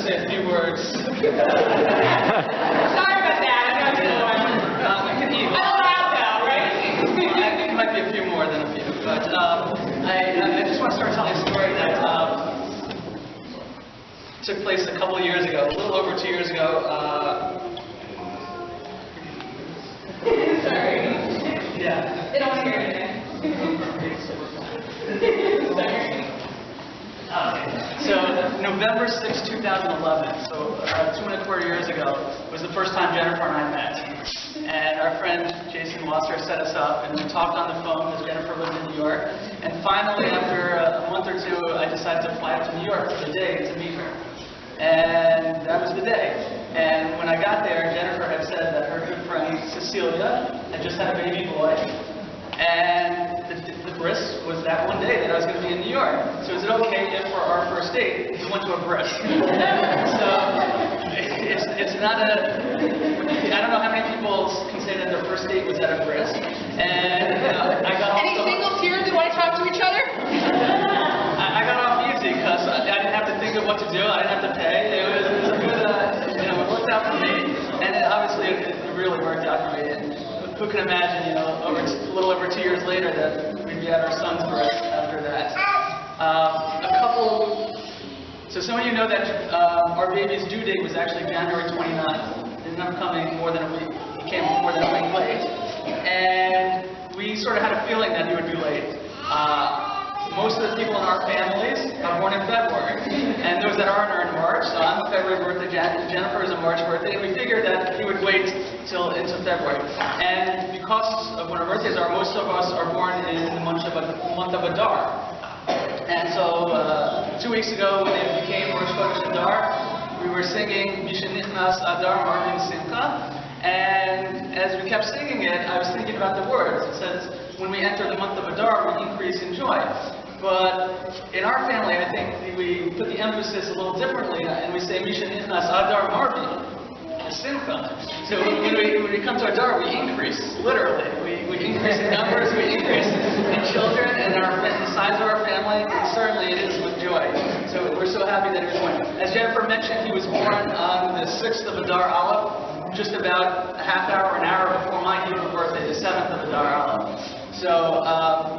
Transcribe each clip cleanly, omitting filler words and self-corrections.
say a few words. Sorry about that. I know You can eat. I'm allowed though, right? It might be a few more than a few, but I just want to start telling a story that took place a couple of years ago, a little over 2 years ago. Sorry. Yeah. They don't want to hear anything. Sorry. So November 6, 2011, so 2.25 years ago, was the first time Jennifer and I met. And our friend Jason Wasser set us up, and we talked on the phone because Jennifer lived in New York. And finally, after a month or two, I decided to fly out to New York for the day to meet her. And that was the day. And when I got there, Jennifer had said that her good friend Cecilia had just had a baby boy. And the Bris was that one day that I was going to be in New York. So is it okay if for our first date we went to a Bris? So it's not a, I don't know how many people can say that their first date was at a Bris. And I got off. Any singles here that want to talk to each other? I got off easy because I didn't have to think of what to do. I didn't have to pay. It was a good, it worked out for me. And obviously it really worked out for me. And who can imagine, a little over 2 years later that we'd be at our son's birth after that. So some of you know that our baby's due date was actually January 29th. It ended up coming more than a week. He came more than a week late. And we sort of had a feeling that he would be late. Most of the people in our families are born in February, and those that aren't are in March. So I'm a February birthday, Jennifer is a March birthday, and we figured that he would wait into February. And because of when our birthdays are, most of us are born in the month of Adar. And so 2 weeks ago, when it became Rosh Chodesh Adar, we were singing Mishenitnas Adar Marvin Simcha. And as we kept singing it, I was thinking about the words. It says, when we enter the month of Adar, we increase in joy. But in our family, I think we put the emphasis a little differently, and we say, Mishenitnas Adar Marvin Simcha. So when we come to Adar, we increase, literally. We increase in numbers, we increase in children, and the size of our family, and certainly it is with joy. So we're so happy that he was born. As Jennifer mentioned, he was born on the 6th of Adar Aleph, just about a half hour, an hour before my Hebrew birthday, the 7th of Adar Aleph. So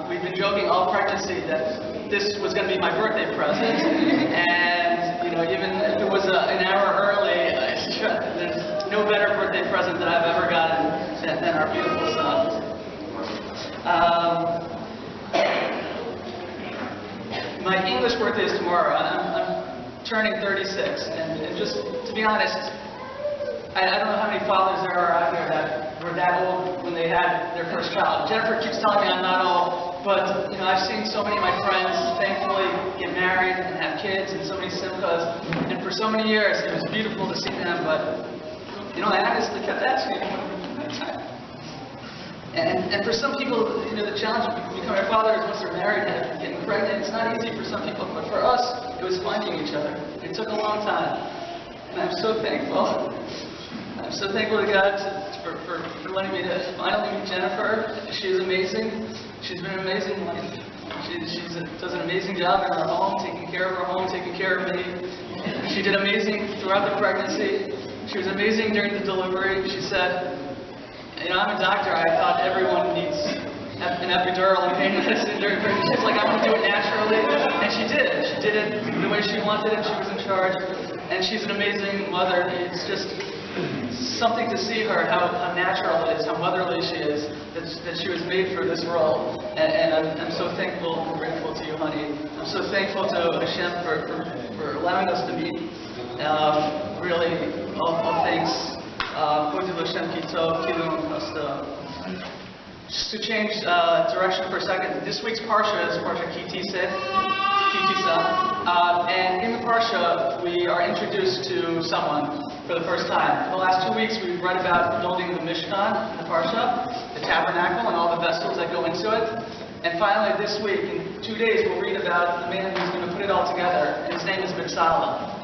we've been joking all pregnancy that this was going to be my birthday present, and even if it was an hour early, there's no better birthday present that I've ever gotten than our beautiful son. My English birthday is tomorrow. I'm turning 36, and just to be honest, I don't know how many fathers there are out there that were that old when they had their first child. Jennifer keeps telling me I'm not old, but I've seen so many of my friends thankfully get married and have kids, and so many simchas, and for so many years it was beautiful to see them, but I honestly kept asking and for some people, the challenge of becoming a father is once they're married and getting pregnant. It's not easy for some people, but for us, it was finding each other. It took a long time, and I'm so thankful. I'm so thankful to God for letting me to finally meet Jennifer. She is amazing. She's been an amazing wife. She does an amazing job in our home, taking care of our home, taking care of me. She did amazing throughout the pregnancy. She was amazing during the delivery. She said, I'm a doctor. I thought everyone needs an epidural and pain medicine during pregnancy. She's like, I want to do it naturally. And she did it. She did it the way she wanted it. She was in charge. And she's an amazing mother. It's just something to see her, how natural it is, how motherly she is, that she was made for this role. And I'm so thankful and grateful to you, honey. I'm so thankful to Hashem for allowing us to meet. Really, all thanks. Just to change direction for a second, this week's Parsha is Parsha Kitisa. And in the Parsha, we are introduced to someone for the first time. For the last 2 weeks, we've read about building the Mishkan in the Parsha, the tabernacle, and all the vessels that go into it. And finally, this week, in 2 days, we'll read about the man who's going to put it all together. And his name is Betzalel.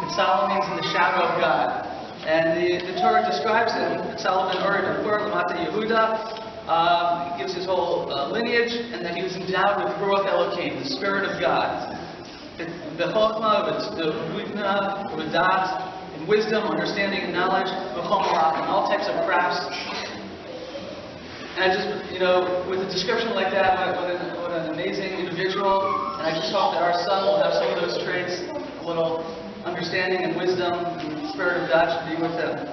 Betzalel means in the shadow of God. And the Torah describes him, Betzalel ben Uri ben Hur, Lamata Yehuda, gives his whole lineage, and that he was endowed with Ruach Elohim, the Spirit of God. b'chokhmah, b'hudna, b'dat, in wisdom, understanding, and knowledge, b'chomah, and all types of crafts. And I just, with a description like that, what an amazing individual. And I just hope that our son will have some of those traits, a little understanding and wisdom, and the spirit of God should be with him.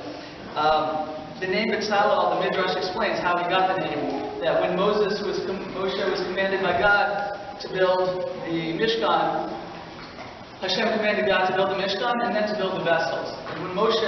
The name Betzalel, the Midrash explains how he got the name. That when Moshe was commanded by God to build the Mishkan, Hashem commanded God to build the Mishkan and then to build the vessels. And when Moshe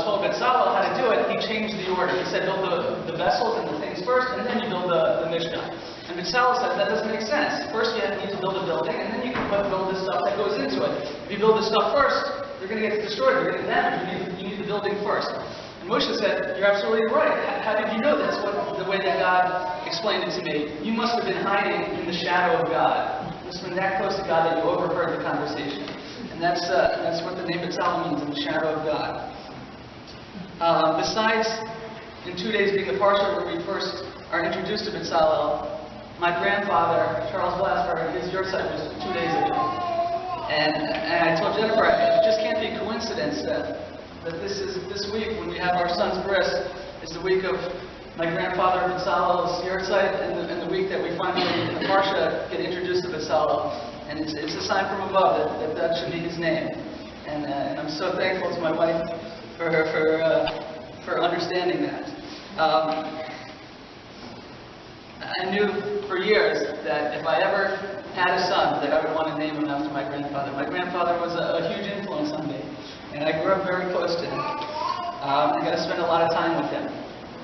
told Betzalel how to do it, he changed the order. He said, build the vessels and the things first, and then you build the Mishkan. And Betzalel said, that doesn't make sense. First you need to build a building, and then you can build the stuff that goes into it. If you build the stuff first, you're going to get destroyed, you're going to get damaged. You need the building first. And Moshe said, you're absolutely right. How did you know this? The way that God explained it to me. You must have been hiding in the shadow of God. You must have been that close to God that you overheard the conversation. And that's what the name Betzalel means, in the shadow of God. Besides, in 2 days being the parsha where we first are introduced to Betzalel, my grandfather, Charles Blasberg, his yahrzeit was 2 days ago. And I told Jennifer, it just can't be a coincidence that this week, when we have our son's Bris, is the week of my grandfather Betzalel's yahrzeit, and the week that we finally, in the parsha, get introduced to Betzalel. And it's a sign from above that should be his name. And I'm so thankful to my wife for understanding that. I knew for years that if I ever had a son, that I would want to name him after my grandfather. My grandfather was a huge influence on me, and I grew up very close to him. I got to spend a lot of time with him.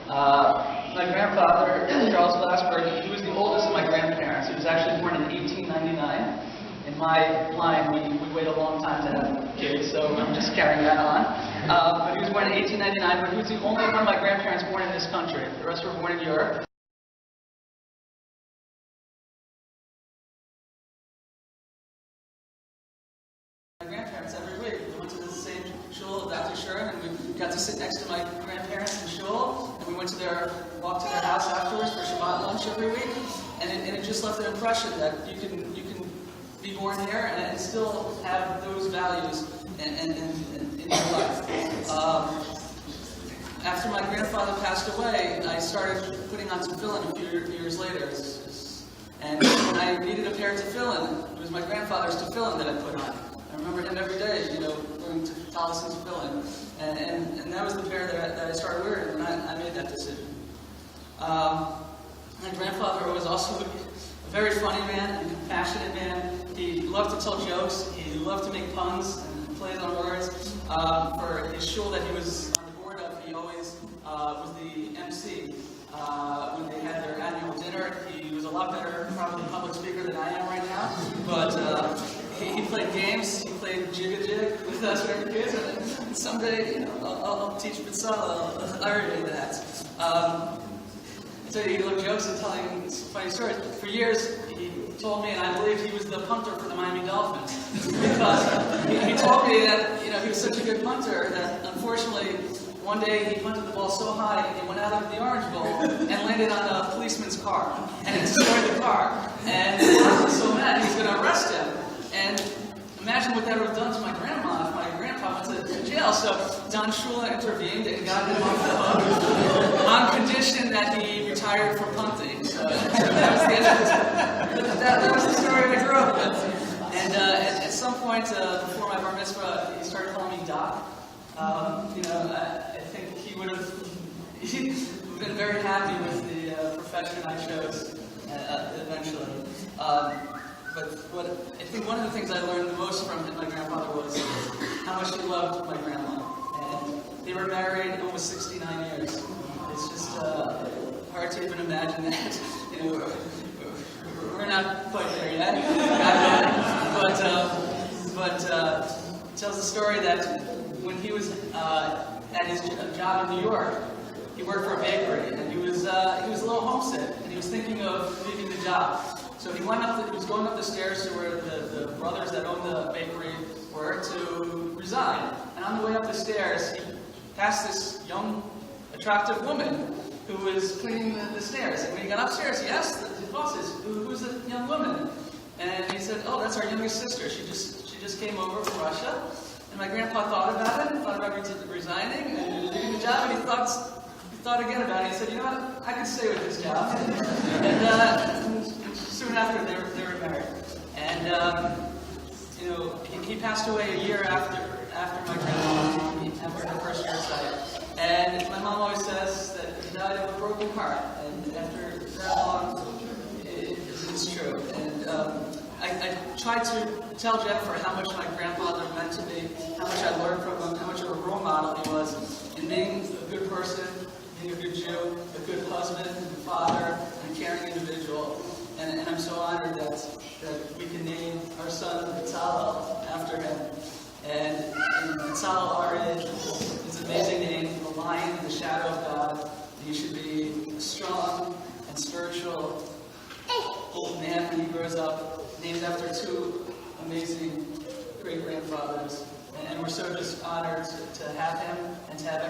My grandfather, Charles Blasberg, he was the oldest of my grandparents. He was actually born in 1899. In my line, we wait a long time to have kids, so I'm just carrying that on. But he was born in 1899, but he was the only one of my grandparents born in this country. The rest were born in Europe. My grandparents every week. We went to the same shul, Dr. Sher, and we got to sit next to my grandparents in shul, and we went to walked to their house afterwards for Shabbat lunch every week, and it just left an impression that you can be born here and still have those values in your life. After my grandfather passed away, I started putting on tefillin a few years later. And when I needed a pair of tefillin, it was my grandfather's tefillin that I put on. I remember him every day, going to Talis and tefillin. And that was the pair that I started wearing when I made that decision. My grandfather was also a very funny man, a compassionate man. He loved to tell jokes. He loved to make puns and plays on words. For his shul that he was on the board of, he always was the MC. When they had their annual dinner, he was a lot better, probably public speaker than I am right now. But he played games. He played jig with us very kids. And someday, I'll teach Betzalel Aryeh that. So he loved jokes and telling funny stories. For years, he told me, and I believe he was the punter for the Miami Dolphins, because he told me that he was such a good punter that unfortunately one day he punted the ball so high it went out of the Orange Bowl and landed on a policeman's car, and it destroyed the car. And he was so mad he was going to arrest him. And imagine what that would have done to my grandma if my grandpa went to jail. So Don Shula intervened and got him off the hook on condition that he retired from punting. So that was the end of it. That was the story I grew up with. And at some point before my bar mitzvah, he started calling me Doc. I think he would have been very happy with the profession I chose eventually. But I think one of the things I learned the most from my grandfather was how much he loved my grandma. And they were married almost 69 years. It's just hard to even imagine that. We're not quite there yet. But it tells the story that when he was at his job in New York, he worked for a bakery, and he was a little homesick, and he was thinking of leaving the job. So he was going up the stairs to where the brothers that owned the bakery were to resign. And on the way up the stairs, he passed this young, attractive woman who was cleaning the stairs. And when he got upstairs, he asked his bosses, "Who's the young woman?" And he said, oh, that's our youngest sister. She just came over from Russia. And my grandpa thought about resigning and leaving the job, and he thought again about it. He said, you know what, I can stay with this job. And soon after, they were married. And he passed away a year after my grandpa, after the first year of sight. And my mom always says that he died of a broken heart. And after that long, it's true. And I tried to tell Jennifer how much my grandfather meant to me, how much I learned from him, how much of a role model he was in being a good person, being a good Jew, a good husband, and father, and a caring individual. And I'm so honored that we can name our son Betzalel after him. And Betzalel Aryeh is an amazing name, the lion in the shadow of God. He should be a strong and spiritual old man when he grows up, named after two amazing great-grandfathers. And we're so just honored to have him and to have